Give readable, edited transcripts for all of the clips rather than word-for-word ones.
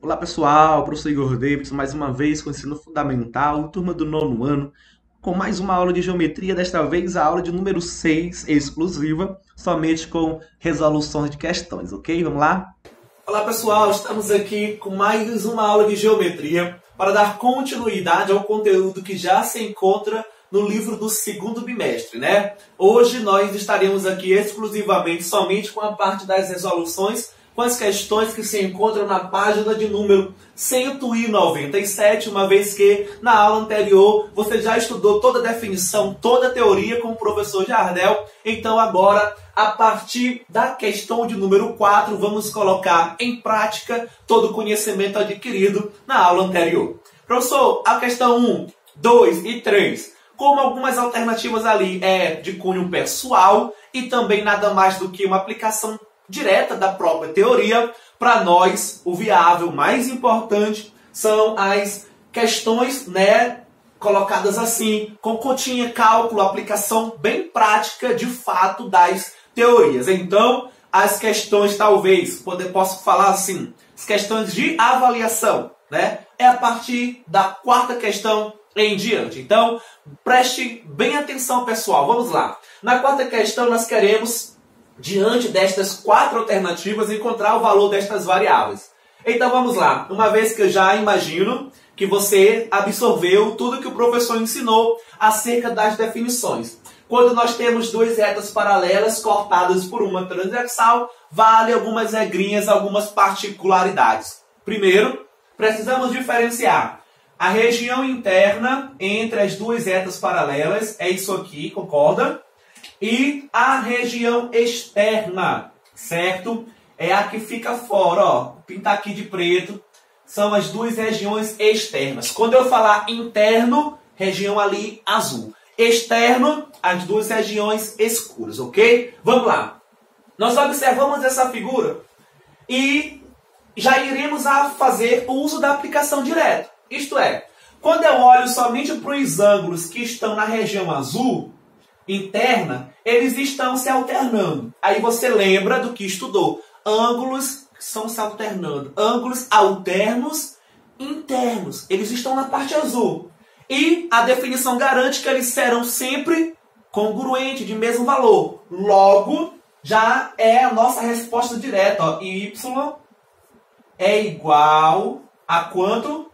Olá pessoal, professor Igor Davidson, mais uma vez com o ensino fundamental, turma do nono ano, com mais uma aula de geometria, desta vez a aula de número 6, exclusiva, somente com resoluções de questões, ok? Vamos lá? Olá pessoal, estamos aqui com mais uma aula de geometria para dar continuidade ao conteúdo que já se encontra no livro do segundo bimestre, né? Hoje nós estaremos aqui exclusivamente somente com a parte das resoluções, com as questões que se encontram na página de número 197, uma vez que na aula anterior você já estudou toda a definição, toda a teoria com o professor Jardel. Então agora, a partir da questão de número 4, vamos colocar em prática todo o conhecimento adquirido na aula anterior. Professor, a questão 1, 2 e 3, como algumas alternativas ali é de cunho pessoal e também nada mais do que uma aplicação direta da própria teoria, para nós o viável mais importante são as questões, né, colocadas assim, com continha, cálculo, aplicação bem prática de fato das teorias. Então, as questões talvez, posso falar assim, as questões de avaliação, né, é a partir da quarta questão em diante. Então, preste bem atenção, pessoal. Vamos lá. Na quarta questão, nós queremos, diante destas quatro alternativas, encontrar o valor destas variáveis. Então, vamos lá. Uma vez que eu já imagino que você absorveu tudo que o professor ensinou acerca das definições. Quando nós temos duas retas paralelas cortadas por uma transversal, vale algumas regrinhas, algumas particularidades. Primeiro, precisamos diferenciar a região interna entre as duas retas paralelas, é isso aqui, concorda? E a região externa, certo? É a que fica fora, ó. Vou pintar aqui de preto. São as duas regiões externas. Quando eu falar interno, região ali azul. Externo, as duas regiões escuras, ok? Vamos lá. Nós observamos essa figura e já iremos a fazer o uso da aplicação direta. Isto é, quando eu olho somente para os ângulos que estão na região azul interna, eles estão se alternando. Aí você lembra do que estudou. Ângulos estão se alternando. Ângulos alternos internos. Eles estão na parte azul. E a definição garante que eles serão sempre congruentes, de mesmo valor. Logo, já é a nossa resposta direta. Ó. Y é igual a quanto?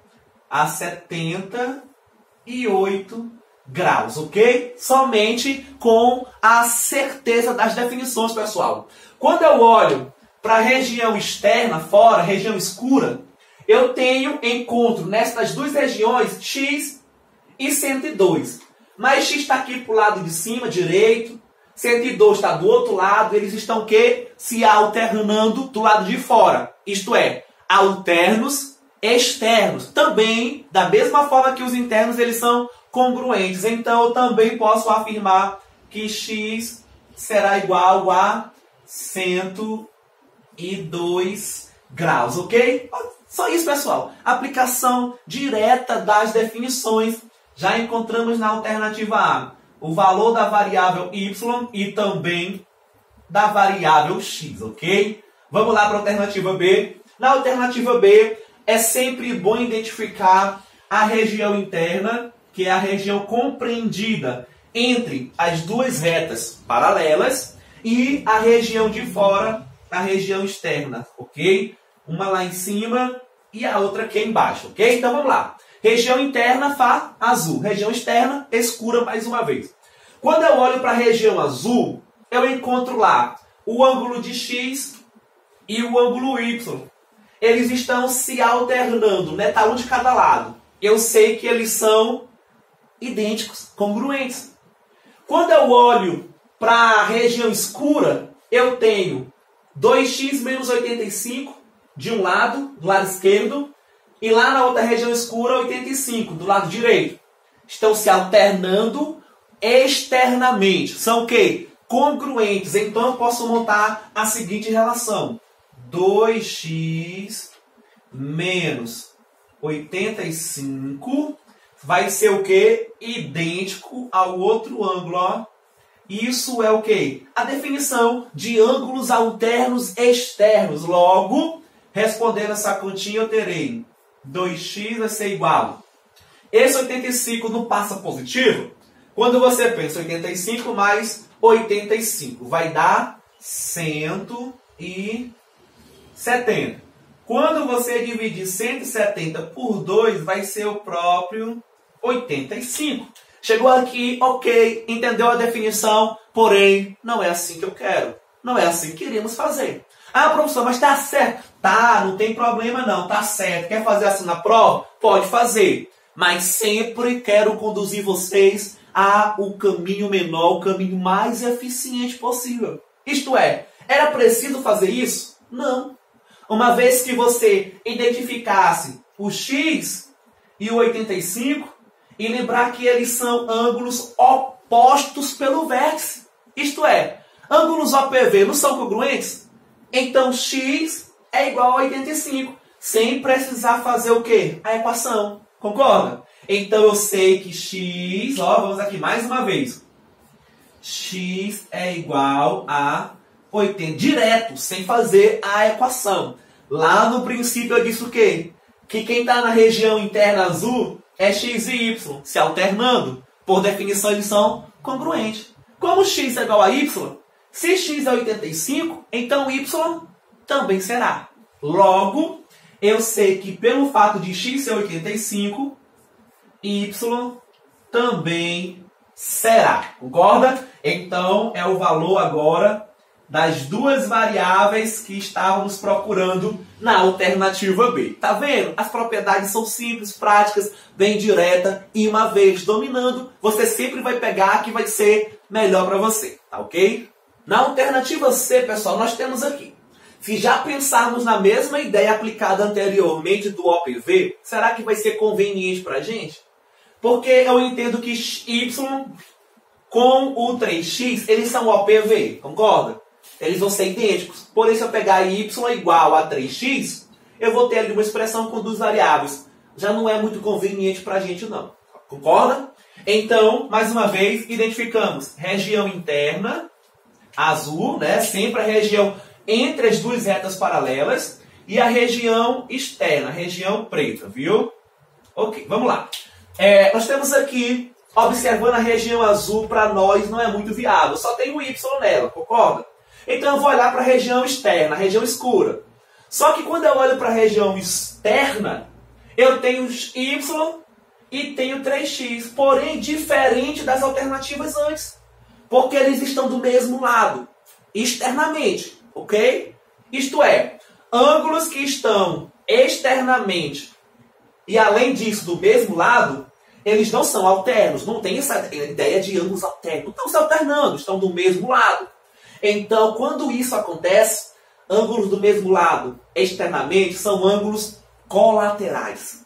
A 78 graus, ok? Somente com a certeza das definições, pessoal. Quando eu olho para a região externa, fora, região escura, eu encontro nestas duas regiões x e 102. Mas x está aqui para o lado de cima, direito, 102 está do outro lado, eles estão o quê? Se alternando do lado de fora. Isto é, alternos externos. Também, da mesma forma que os internos, eles são congruentes. Então, eu também posso afirmar que x será igual a 102 graus, ok? Só isso, pessoal. Aplicação direta das definições. Já encontramos na alternativa A o valor da variável y e também da variável x, ok? Vamos lá para a alternativa B. Na alternativa B, é sempre bom identificar a região interna, que é a região compreendida entre as duas retas paralelas, e a região de fora, a região externa, ok? Uma lá em cima e a outra aqui embaixo, ok? Então vamos lá. Região interna, Fá, azul. Região externa, escura mais uma vez. Quando eu olho para a região azul, eu encontro lá o ângulo de x e o ângulo y. Eles estão se alternando, né? Tá um de cada lado. Eu sei que eles são idênticos, congruentes. Quando eu olho para a região escura, eu tenho 2x menos 85 de um lado, do lado esquerdo, e lá na outra região escura, 85, do lado direito. Estão se alternando externamente. São o quê? Congruentes. Então eu posso montar a seguinte relação. 2x menos 85 vai ser o quê? Idêntico ao outro ângulo, ó. Isso é o quê? A definição de ângulos alternos externos. Logo, Respondendo essa continha, eu terei 2x vai ser igual. Esse 85 não passa positivo? Quando você pensa 85 mais 85, vai dar 170. Quando você dividir 170 por 2, vai ser o próprio 85. Chegou aqui, ok, entendeu a definição, porém, não é assim que eu quero. Não é assim que queremos fazer. Ah, professor, mas tá certo. Tá, não tem problema não, tá certo. Quer fazer assim na prova? Pode fazer. Mas sempre quero conduzir vocês ao caminho menor, o caminho mais eficiente possível. Isto é, era preciso fazer isso? Não. Uma vez que você identificasse o x e o 85 e lembrar que eles são ângulos opostos pelo vértice. Isto é, ângulos OPV não são congruentes? Então x é igual a 85, sem precisar fazer o quê? A equação. Concorda? Então eu sei que x, ó, vamos aqui mais uma vez. X é igual a 80, direto, sem fazer a equação. Lá no princípio eu disse o quê? Que quem está na região interna azul é x e y, se alternando. Por definição eles são congruentes. Como x é igual a y, se x é 85, então y também será. Logo, eu sei que pelo fato de x ser 85, y também será. Concorda? Então, é o valor agora das duas variáveis que estávamos procurando na alternativa B. Tá vendo? As propriedades são simples, práticas, bem direta, e uma vez dominando, você sempre vai pegar a que vai ser melhor para você. Tá ok? Na alternativa C, pessoal, nós temos aqui. Se já pensarmos na mesma ideia aplicada anteriormente do OPV, será que vai ser conveniente para a gente? Porque eu entendo que y com o 3x, eles são OPV, concorda? Eles vão ser idênticos. Porém, se eu pegar y igual a 3x, eu vou ter ali uma expressão com duas variáveis. Já não é muito conveniente para a gente, não. Concorda? Então, mais uma vez, identificamos região interna, azul, né? Sempre a região entre as duas retas paralelas, e a região externa, a região preta, viu? Ok, vamos lá. Nós temos aqui, observando a região azul, para nós não é muito viável, só tem o y nela, concorda? Então eu vou olhar para a região externa, a região escura. Só que quando eu olho para a região externa, eu tenho y e tenho 3x, porém diferente das alternativas antes. Porque eles estão do mesmo lado, externamente, ok? Isto é, ângulos que estão externamente e além disso do mesmo lado, eles não são alternos, não tem essa ideia de ângulos alternos, não estão se alternando, estão do mesmo lado. Então, quando isso acontece, ângulos do mesmo lado, externamente, são ângulos colaterais.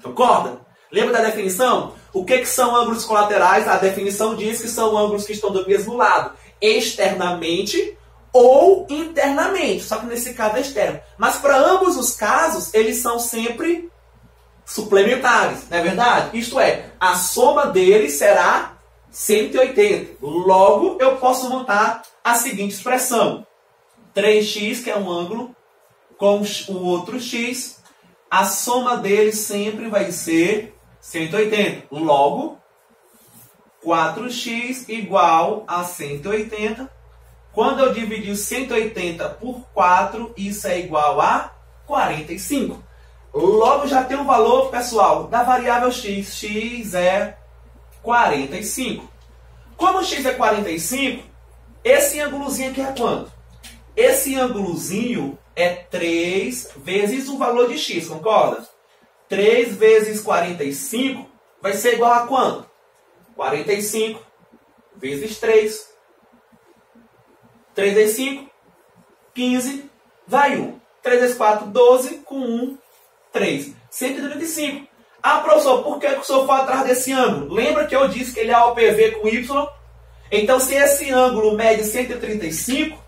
Concorda? Lembra da definição? O que são ângulos colaterais? A definição diz que são ângulos que estão do mesmo lado, externamente ou internamente, só que nesse caso é externo. Mas para ambos os casos, eles são sempre suplementares, não é verdade? Isto é, a soma deles será 180. Logo, eu posso montar a seguinte expressão. 3x, que é um ângulo, com o outro x, a soma deles sempre vai ser 180. Logo, 4x igual a 180. Quando eu dividir 180 por 4, isso é igual a 45. Logo, já tem o valor, pessoal, da variável x. X é 45. Como x é 45, esse ângulozinho aqui é quanto? Esse ângulozinho é 3 vezes o valor de x, concorda? 3 vezes 45 vai ser igual a quanto? 45 vezes 3. 3 vezes 5, 15, vai 1. 3 vezes 4, 12, com 1, 3. 135. Ah, professor, por que o senhor foi atrás desse ângulo? Lembra que eu disse que ele é OPV com y? Então, se esse ângulo mede 135,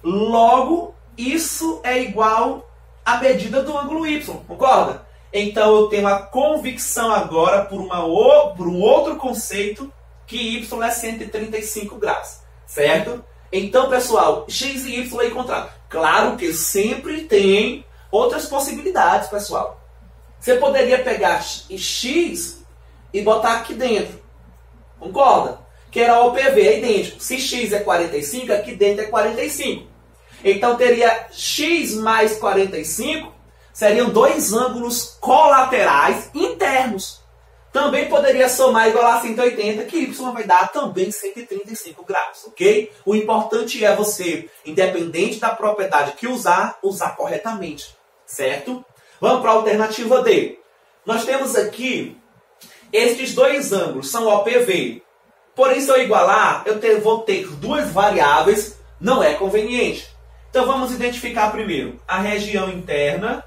logo, isso é igual à medida do ângulo y, concorda? Então, eu tenho a convicção agora, por um outro conceito, que y é 135 graus, certo? Então, pessoal, x e y é encontrado. Claro que sempre tem outras possibilidades, pessoal. Você poderia pegar x e botar aqui dentro. Concorda? Que era OPV, é idêntico. Se x é 45, aqui dentro é 45. Então teria x mais 45, seriam dois ângulos colaterais internos. Também poderia somar igual a 180, que y vai dar também 135 graus, ok? O importante é você, independente da propriedade que usar corretamente, certo? Vamos para a alternativa D. Nós temos aqui, estes dois ângulos são OPV. Porém, se eu igualar, vou ter duas variáveis, não é conveniente. Então vamos identificar primeiro a região interna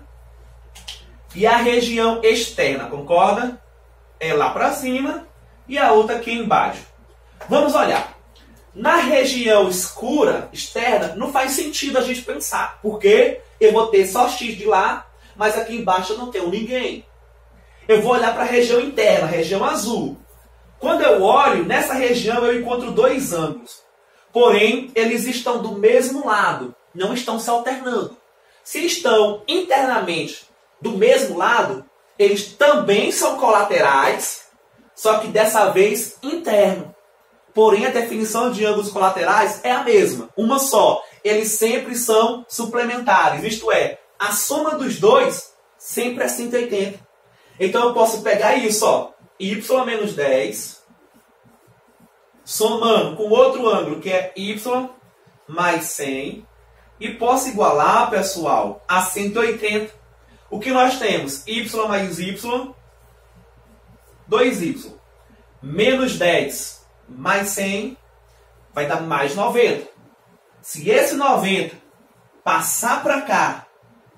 e a região externa, concorda? É lá para cima e a outra aqui embaixo. Vamos olhar. Na região escura, externa, não faz sentido a gente pensar. Porque eu vou ter só x de lá, mas aqui embaixo eu não tenho ninguém. Eu vou olhar para a região interna, a região azul. Quando eu olho, nessa região eu encontro dois ângulos. Porém, eles estão do mesmo lado, não estão se alternando. Se estão internamente do mesmo lado, eles também são colaterais, só que dessa vez interno. Porém, a definição de ângulos colaterais é a mesma, uma só. Eles sempre são suplementares, isto é, a soma dos dois sempre é 180. Então eu posso pegar isso, ó, y menos 10, somando com outro ângulo que é y mais 100, e posso igualar, pessoal, a 180. O que nós temos? Y mais y, 2y, menos 10 mais 100, vai dar mais 90. Se esse 90 passar para cá,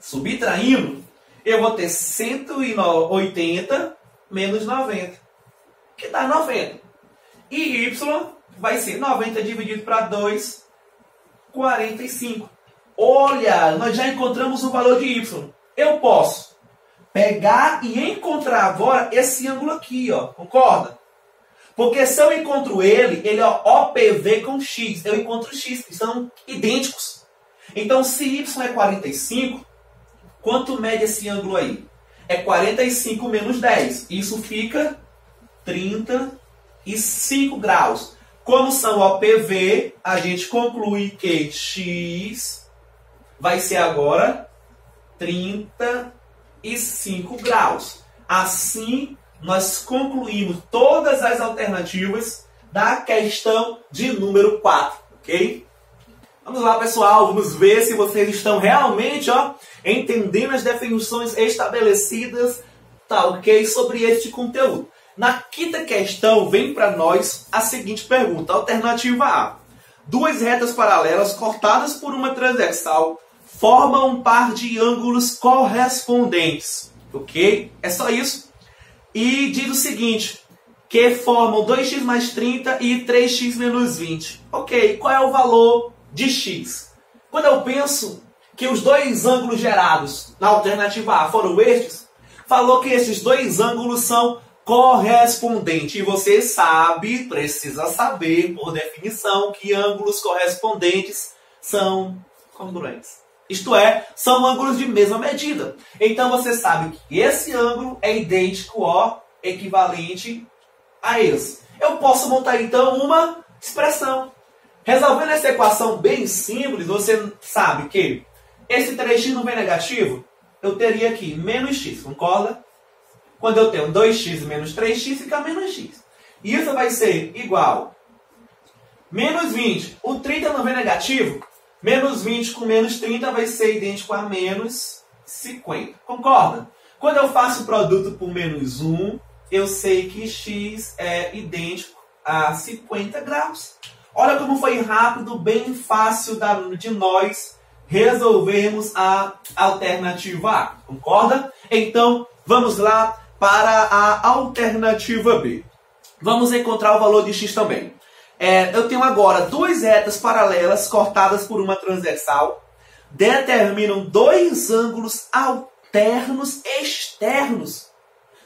subtraindo, eu vou ter 180 menos 90, que dá 90. E y vai ser 90 dividido para 2, 45. Olha, nós já encontramos o valor de y. Eu posso pegar e encontrar agora esse ângulo aqui, ó. Concorda? Porque se eu encontro ele é OPV com x. Eu encontro x, que são idênticos. Então, se y é 45, quanto mede esse ângulo aí? É 45 menos 10. Isso fica 35 graus. Como são OPV, a gente conclui que x vai ser agora 35 graus. Assim, nós concluímos todas as alternativas da questão de número 4, ok? Vamos lá, pessoal, vamos ver se vocês estão realmente entendendo as definições estabelecidas, tá, ok? Sobre este conteúdo. Na quinta questão, vem para nós a seguinte pergunta. Alternativa A. Duas retas paralelas cortadas por uma transversal formam um par de ângulos correspondentes. Ok? É só isso. E diz o seguinte, que formam 2x mais 30 e 3x menos 20. Ok, qual é o valor de x? Quando eu penso que os dois ângulos gerados na alternativa A foram estes, falou que esses dois ângulos são correspondentes. E você sabe, precisa saber, por definição, que ângulos correspondentes são congruentes. Isto é, são ângulos de mesma medida. Então você sabe que esse ângulo é idêntico, equivalente a esse. Eu posso montar então uma expressão. Resolvendo essa equação bem simples, você sabe que esse 3x não vem negativo, eu teria aqui menos x, concorda? Quando eu tenho 2x menos 3x, fica menos x. E isso vai ser igual menos 20. O 30 não vem negativo, menos 20 com menos 30 vai ser idêntico a menos 50. Concorda? Quando eu faço o produto por menos 1, eu sei que x é idêntico a 50 graus. Olha como foi rápido, bem fácil de nós resolvermos a alternativa A. Concorda? Então, vamos lá para a alternativa B. Vamos encontrar o valor de x também. Eu tenho agora duas retas paralelas cortadas por uma transversal, determinam dois ângulos alternos externos.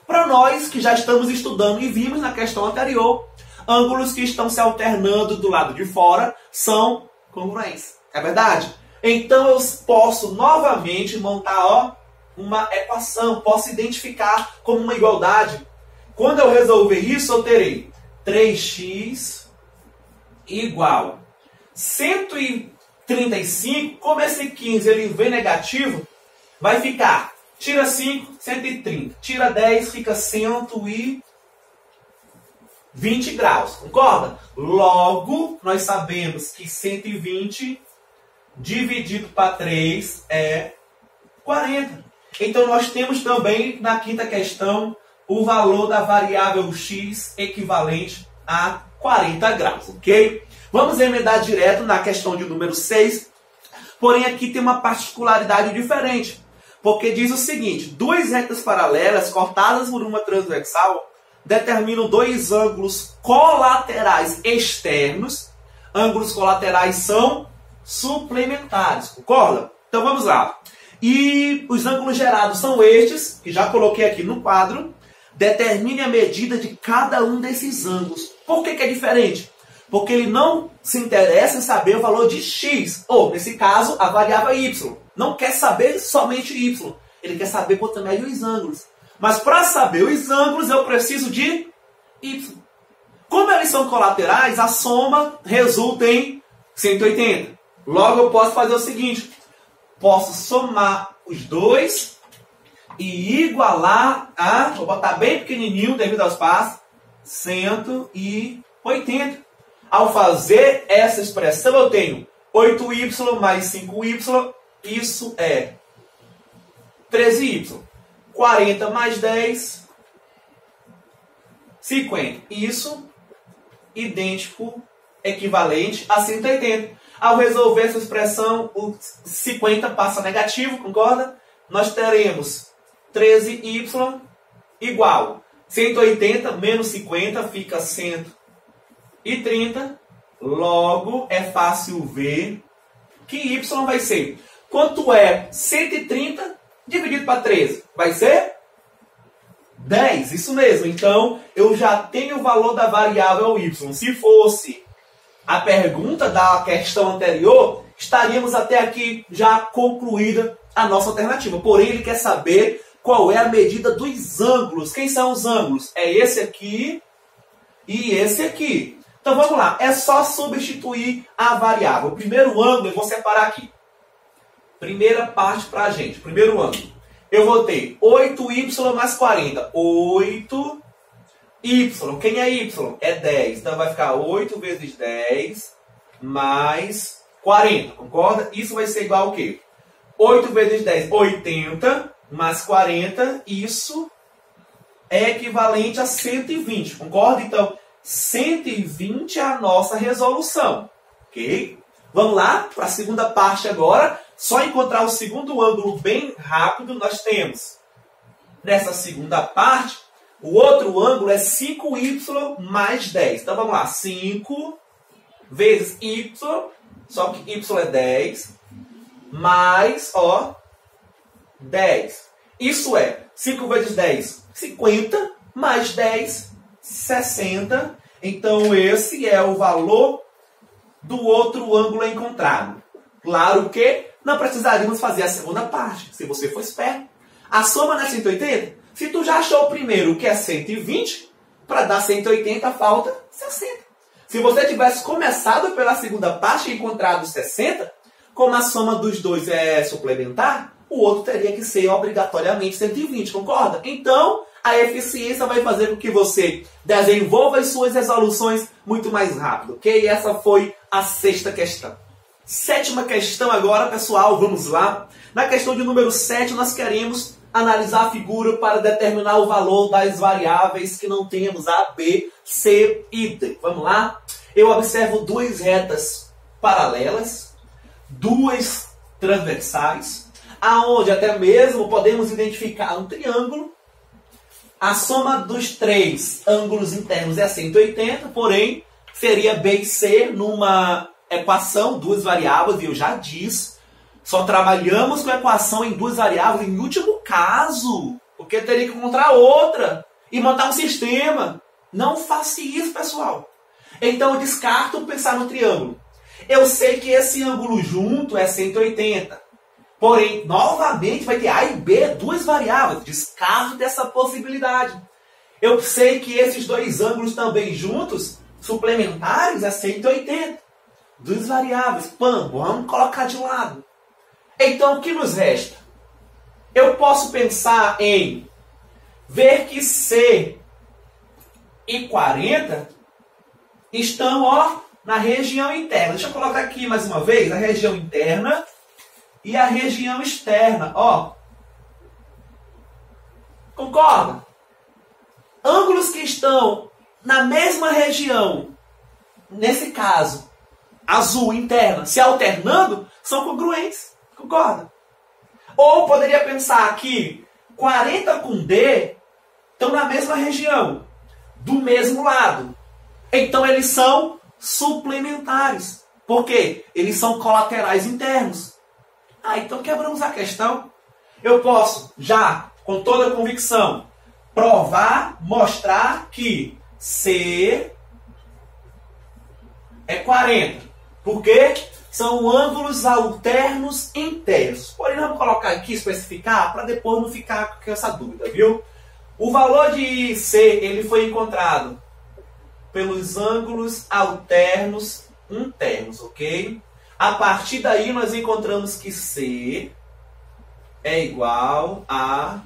Para nós que já estamos estudando e vimos na questão anterior, ângulos que estão se alternando do lado de fora são congruentes. É verdade? Então eu posso novamente montar, ó, uma equação, posso identificar como uma igualdade. Quando eu resolver isso, eu terei 3x igual 135, como esse 15 ele vem negativo, vai ficar, tira 5, 130, tira 10, fica 120 graus, concorda? Logo, nós sabemos que 120 dividido para 3 é 40. Então, nós temos também, na quinta questão, o valor da variável x equivalente a 40 graus, ok? Vamos emendar direto na questão de número 6, porém aqui tem uma particularidade diferente, porque diz o seguinte: duas retas paralelas cortadas por uma transversal determinam dois ângulos colaterais externos. Ângulos colaterais são suplementares, concorda? Então vamos lá. E os ângulos gerados são estes, que já coloquei aqui no quadro. Determine a medida de cada um desses ângulos. Por que é diferente? Porque ele não se interessa em saber o valor de x, ou, nesse caso, a variável y. Não quer saber somente y. Ele quer saber quanto mede os ângulos. Mas para saber os ângulos, eu preciso de y. Como eles são colaterais, a soma resulta em 180. Logo, eu posso fazer o seguinte. Posso somar os dois e igualar a, vou botar bem pequenininho devido aos passos, 180. Ao fazer essa expressão, eu tenho 8y mais 5y, isso é 13y. 40 mais 10, 50. Isso idêntico, equivalente a 180. Ao resolver essa expressão, o 50 passa negativo, concorda? Nós teremos 13y igual 180 menos 50 fica 130. Logo, é fácil ver que y vai ser. Quanto é 130 dividido para 13? Vai ser 10, isso mesmo. Então, eu já tenho o valor da variável y. Se fosse a pergunta da questão anterior, estaríamos até aqui já concluída a nossa alternativa. Porém, ele quer saber qual é a medida dos ângulos. Quem são os ângulos? É esse aqui e esse aqui. Então, vamos lá. É só substituir a variável. O primeiro ângulo, eu vou separar aqui. Primeira parte para a gente. Primeiro ângulo. Eu vou ter 8y mais 40. 8y. Quem é y? É 10. Então vai ficar 8 vezes 10 mais 40. Concorda? Isso vai ser igual ao quê? 8 vezes 10, 80. Mais 40. Isso é equivalente a 120. Concorda? Então, 120 é a nossa resolução. Ok? Vamos lá para a segunda parte agora. Só encontrar o segundo ângulo bem rápido, nós temos, nessa segunda parte, o outro ângulo é 5y mais 10. Então, vamos lá. 5 vezes y, só que y é 10, mais, ó, 10. Isso é 5 vezes 10, 50, mais 10, 60. Então, esse é o valor do outro ângulo encontrado. Claro que não precisaríamos fazer a segunda parte, se você for esperto. A soma não é 180? Se tu já achou o primeiro, que é 120, para dar 180, falta 60. Se você tivesse começado pela segunda parte e encontrado 60, como a soma dos dois é suplementar, o outro teria que ser obrigatoriamente 120, concorda? Então, a eficiência vai fazer com que você desenvolva as suas resoluções muito mais rápido, ok? Essa foi a sexta questão. Sétima questão agora, pessoal, vamos lá. Na questão de número 7, nós queremos analisar a figura para determinar o valor das variáveis que não temos, A, B, C e D. Vamos lá? Eu observo duas retas paralelas, duas transversais, aonde até mesmo podemos identificar um triângulo. A soma dos três ângulos internos é 180, porém, seria B e C numa equação, duas variáveis, e eu já disse, só trabalhamos com a equação em duas variáveis em último caso, porque teria que encontrar outra e montar um sistema. Não faça isso, pessoal. Então eu descarto pensar no triângulo. Eu sei que esse ângulo junto é 180. Porém, novamente vai ter A e B, duas variáveis. Descarto dessa possibilidade. Eu sei que esses dois ângulos também juntos, suplementares, é 180. Duas variáveis. Pam, vamos colocar de lado. Então, o que nos resta? Eu posso pensar em ver que C e 40 estão, ó, na região interna. Deixa eu colocar aqui mais uma vez a região interna e a região externa, ó. Concorda? Ângulos que estão na mesma região, nesse caso, azul interna, se alternando, são congruentes. Concorda? Ou poderia pensar que 40 com D estão na mesma região, do mesmo lado. Então eles são suplementares. Por quê? Eles são colaterais internos. Então quebramos a questão. Eu posso, já, com toda a convicção, provar, mostrar que C é 40. Por quê? São ângulos alternos internos. Porém, vamos colocar aqui, especificar, para depois não ficar com essa dúvida, viu? O valor de C ele foi encontrado pelos ângulos alternos internos, ok? A partir daí, nós encontramos que C é igual a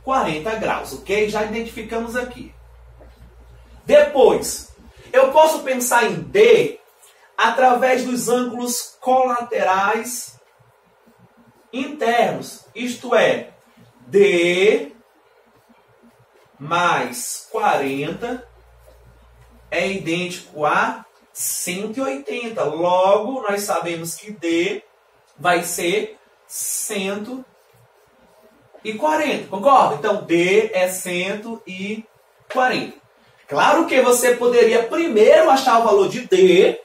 40 graus, ok? Já identificamos aqui. Depois, eu posso pensar em D através dos ângulos colaterais internos. Isto é, D mais 40 é idêntico a 180. Logo, nós sabemos que D vai ser 140. Concorda? Então, D é 140. Claro que você poderia primeiro achar o valor de D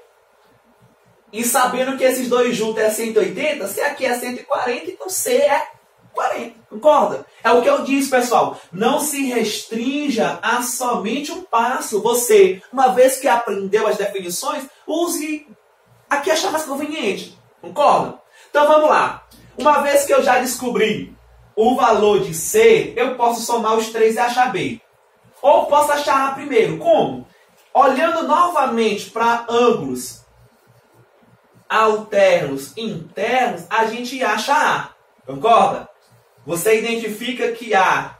e sabendo que esses dois juntos é 180, se aqui é 140, então C é 40. Concorda? É o que eu disse, pessoal. Não se restrinja a somente um passo. Você, uma vez que aprendeu as definições, use a que achar mais conveniente. Concorda? Então vamos lá. Uma vez que eu já descobri o valor de C, eu posso somar os três e achar B. Ou posso achar A primeiro. Como? Olhando novamente para ângulos alternos internos, a gente acha A. Concorda? Você identifica que A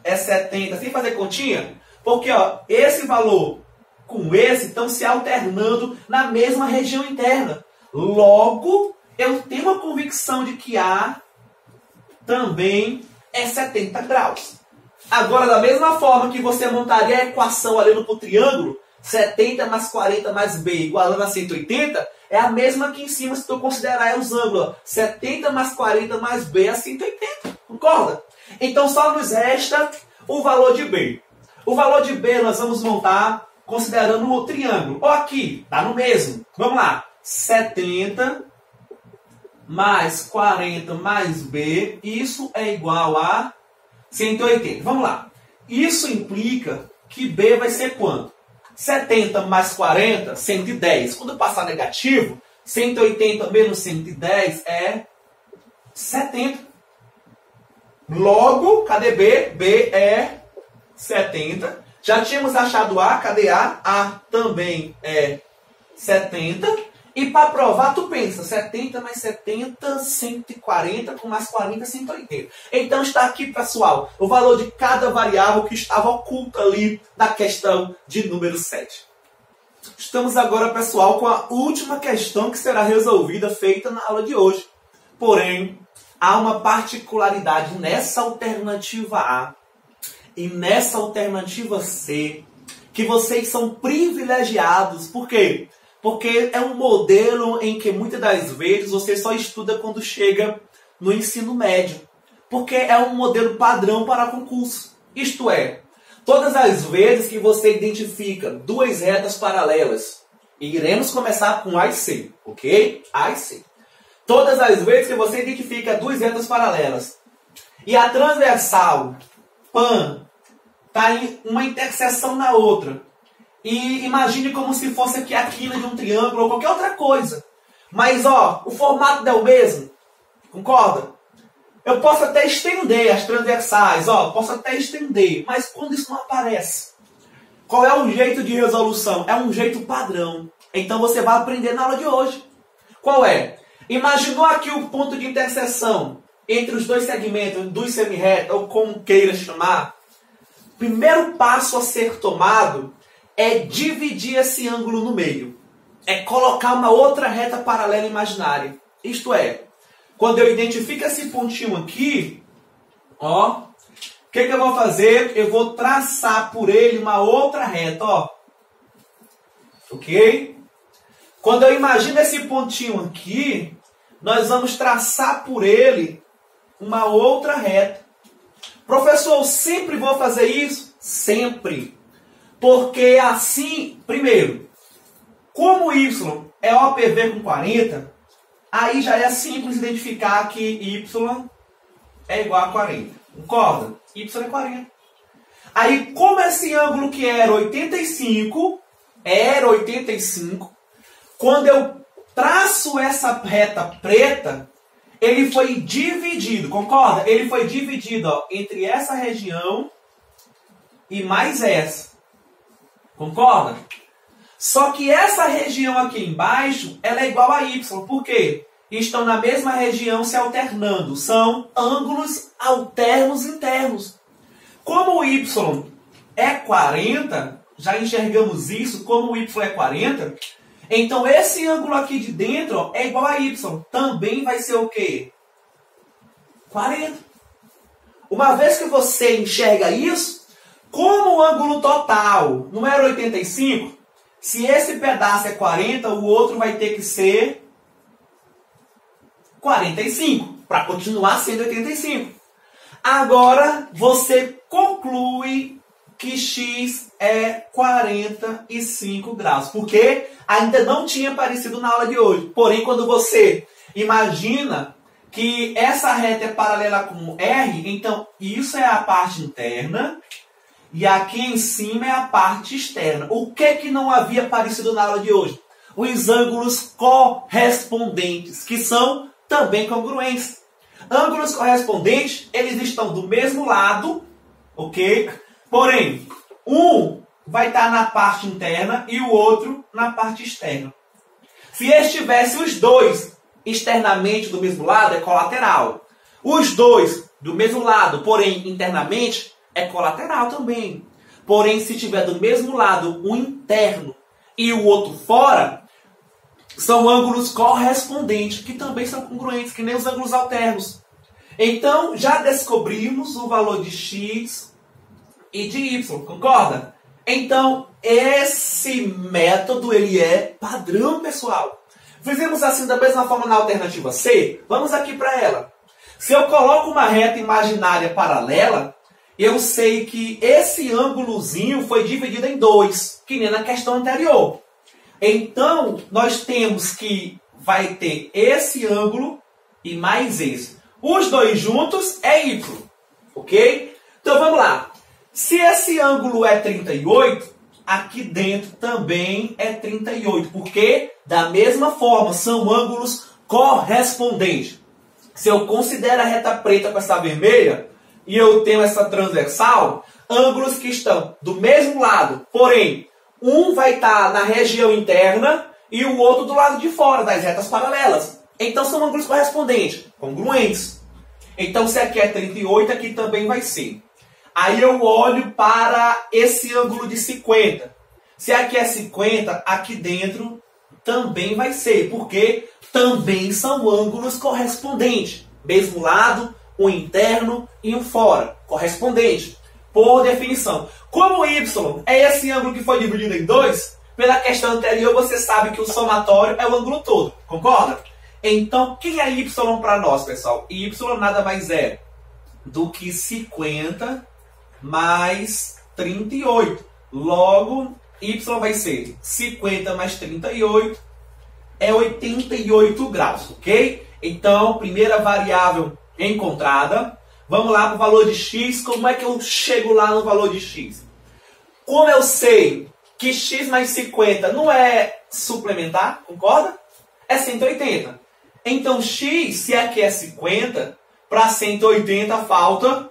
é 70 sem fazer continha? Porque ó, esse valor com esse estão se alternando na mesma região interna. Logo, eu tenho a convicção de que A também é 70 graus. Agora, da mesma forma que você montaria a equação olhando para o triângulo, 70 mais 40 mais B igualando a 180, é a mesma aqui em cima se tu considerar os ângulos. Ó. 70 mais 40 mais B é 180. Concorda? Então só nos resta o valor de B. O valor de B nós vamos montar considerando o triângulo. Ó, aqui, tá no mesmo. Vamos lá. 70 mais 40 mais B, isso é igual a 180. Vamos lá. Isso implica que B vai ser quanto? 70 mais 40, 110. Quando passar negativo, 180 menos 110 é 70. Logo, cadê B? B é 70. Já tínhamos achado A, cadê A? A também é 70. E para provar, tu pensa, 70 mais 70, 140, com mais 40, 180. Então está aqui, pessoal, o valor de cada variável que estava oculta ali na questão de número 7. Estamos agora, pessoal, com a última questão que será resolvida, feita na aula de hoje. Porém, há uma particularidade nessa alternativa A e nessa alternativa C, que vocês são privilegiados. Por quê? Porque é um modelo em que muitas das vezes você só estuda quando chega no ensino médio. Porque é um modelo padrão para concurso. Isto é, todas as vezes que você identifica duas retas paralelas, e iremos começar com A e C, ok? A e C. Todas as vezes que você identifica duas retas paralelas e a transversal, PAN, está em uma interseção na outra, e imagine como se fosse aqui a quina de um triângulo ou qualquer outra coisa. Mas, ó, o formato é o mesmo. Concorda? Eu posso até estender as transversais, ó, posso até estender. Mas quando isso não aparece, qual é o jeito de resolução? É um jeito padrão. Então você vai aprender na aula de hoje. Qual é? Imaginou aqui o ponto de interseção entre os dois segmentos, dos semirretos, ou como queira chamar. Primeiro passo a ser tomado é dividir esse ângulo no meio. É colocar uma outra reta paralela imaginária. Isto é, quando eu identifico esse pontinho aqui, ó, o que eu vou fazer? Eu vou traçar por ele uma outra reta, ó. Ok? Quando eu imagino esse pontinho aqui, nós vamos traçar por ele uma outra reta. Professor, eu sempre vou fazer isso? Sempre. Porque assim, primeiro, como y é OPV com 40, aí já é simples identificar que y é igual a 40. Concorda? Y é 40. Aí, como esse ângulo que era 85, quando eu traço essa reta preta, ele foi dividido, concorda? Ele foi dividido, ó, entre essa região e mais essa. Concorda? Só que essa região aqui embaixo, ela é igual a y. Por quê? Estão na mesma região se alternando. São ângulos alternos internos. Como o y é 40, já enxergamos isso, como o y é 40, então esse ângulo aqui de dentro, ó, é igual a y. Também vai ser o quê? 40. Uma vez que você enxerga isso, como o ângulo total não era 85, se esse pedaço é 40, o outro vai ter que ser 45, para continuar sendo 85. Agora, você conclui que x é 45 graus, porque ainda não tinha aparecido na aula de hoje. Porém, quando você imagina que essa reta é paralela com R, então isso é a parte interna e aqui em cima é a parte externa. O que não havia aparecido na aula de hoje? Os ângulos correspondentes, que são também congruentes. Ângulos correspondentes, eles estão do mesmo lado, ok? Porém, um vai estar na parte interna e o outro na parte externa. Se estivesse os dois externamente do mesmo lado, é colateral. Os dois do mesmo lado, porém internamente, é colateral também. Porém, se tiver do mesmo lado um interno e o outro fora, são ângulos correspondentes, que também são congruentes, que nem os ângulos alternos. Então, já descobrimos o valor de x e de y, concorda? Então, esse método, ele é padrão, pessoal. Fizemos assim da mesma forma na alternativa C? Vamos aqui para ela. Se eu coloco uma reta imaginária paralela, eu sei que esse ângulozinho foi dividido em dois, que nem na questão anterior. Então, nós temos que vai ter esse ângulo e mais esse. Os dois juntos é y, ok? Então, vamos lá. Se esse ângulo é 38, aqui dentro também é 38, porque, da mesma forma, são ângulos correspondentes. Se eu considero a reta preta com essa vermelha, e eu tenho essa transversal, ângulos que estão do mesmo lado, porém, um vai estar na região interna e o outro do lado de fora, das retas paralelas. Então, são ângulos correspondentes, congruentes. Então, se aqui é 38, aqui também vai ser. Aí eu olho para esse ângulo de 50. Se aqui é 50, aqui dentro também vai ser, porque também são ângulos correspondentes. Mesmo lado, um interno e um fora, correspondente, por definição. Como o y é esse ângulo que foi dividido em dois, pela questão anterior você sabe que o somatório é o ângulo todo, concorda? Então, quem é y para nós, pessoal? Y nada mais é do que 50 mais 38. Logo, y vai ser 50 mais 38 é 88 graus, ok? Então, primeira variável encontrada. Vamos lá para o valor de x. Como é que eu chego lá no valor de x? Como eu sei que x mais 50 não é suplementar, concorda? É 180. Então x, se aqui é 50, para 180 falta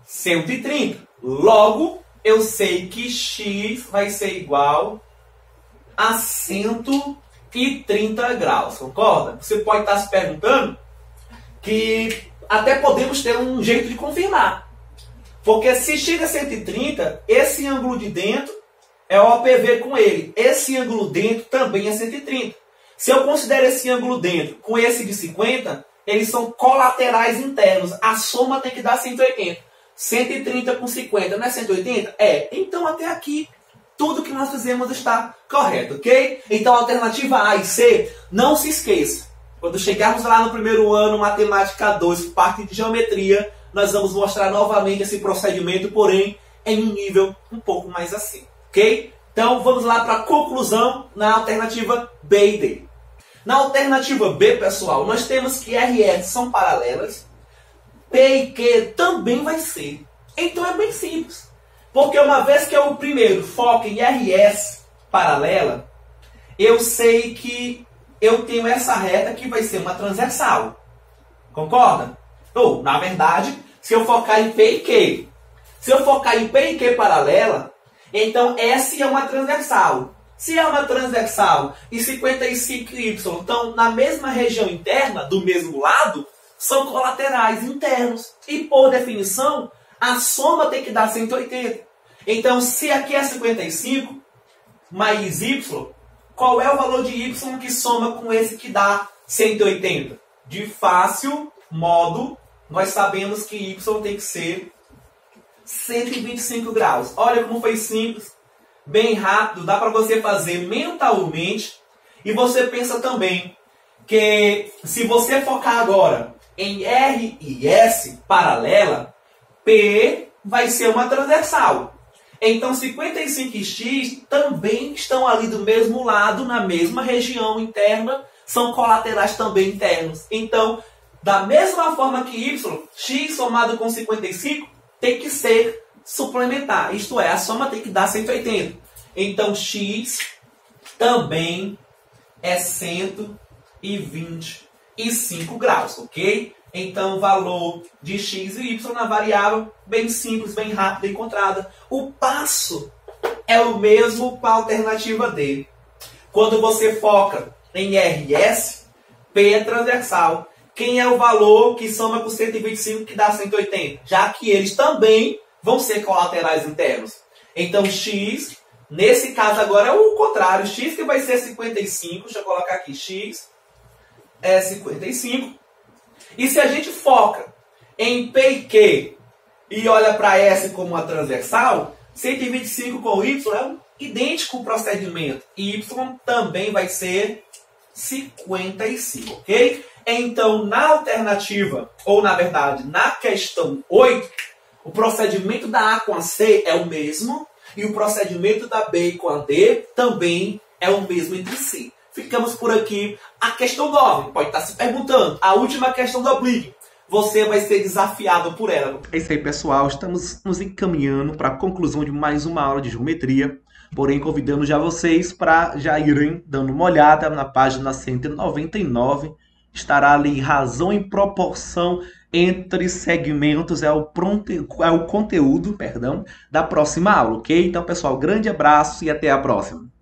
130. Logo, eu sei que x vai ser igual a 130 graus, concorda? Você pode estar se perguntando que até podemos ter um jeito de confirmar. Porque se chega a 130, esse ângulo de dentro é o OPV com ele. Esse ângulo dentro também é 130. Se eu considero esse ângulo dentro com esse de 50, eles são colaterais internos. A soma tem que dar 180. 130 com 50 não é 180? É. Então até aqui, tudo que nós fizemos está correto, ok? Então alternativa A e C, não se esqueça. Quando chegarmos lá no primeiro ano, Matemática 2, parte de Geometria, nós vamos mostrar novamente esse procedimento, porém em um nível um pouco mais acima, ok? Então vamos lá para a conclusão na alternativa B e D. Na alternativa B, pessoal, nós temos que R e S são paralelas, P e Q também vai ser. Então é bem simples. Porque uma vez que eu primeiro foco em R e S paralela, eu sei que eu tenho essa reta que vai ser uma transversal. Concorda? Ou, na verdade, se eu focar em P e Q. Se eu focar em P e Q paralela, então S é uma transversal. Se é uma transversal e 55Y estão na mesma região interna, do mesmo lado, são colaterais internos. E, por definição, a soma tem que dar 180. Então, se aqui é 55 mais Y, qual é o valor de Y que soma com esse que dá 180? De fácil modo, nós sabemos que Y tem que ser 125 graus. Olha como foi simples, bem rápido, dá para você fazer mentalmente. E você pensa também que se você focar agora em R e S paralela, P vai ser uma transversal. Então 55x também estão ali do mesmo lado, na mesma região interna, são colaterais também internos. Então, da mesma forma que y, x somado com 55 tem que ser suplementar. Isto é, a soma tem que dar 180. Então, x também é 125 graus, ok? Então, o valor de x e y na variável, bem simples, bem rápido, encontrada. O passo é o mesmo para a alternativa D. Quando você foca em R e S, P é transversal. Quem é o valor que soma com 125 que dá 180? Já que eles também vão ser colaterais internos. Então, x, nesse caso agora é o contrário. X que vai ser 55, deixa eu colocar aqui, x é 55. E se a gente foca em P e Q e olha para S como uma transversal, 125 com Y é idênco o procedimento. Y também vai ser 55, ok? Então, na alternativa, ou na verdade, na questão 8, o procedimento da A com a C é o mesmo e o procedimento da B com a D também é o mesmo entre si. Ficamos por aqui. A questão 9, pode estar se perguntando, a última questão do oblíquo. Você vai ser desafiado por ela. É isso aí, pessoal. Estamos nos encaminhando para a conclusão de mais uma aula de geometria. Porém, convidando já vocês para já irem dando uma olhada na página 199. Estará ali razão e proporção entre segmentos. É o conteúdo, da próxima aula, ok? Então, pessoal, grande abraço e até a próxima.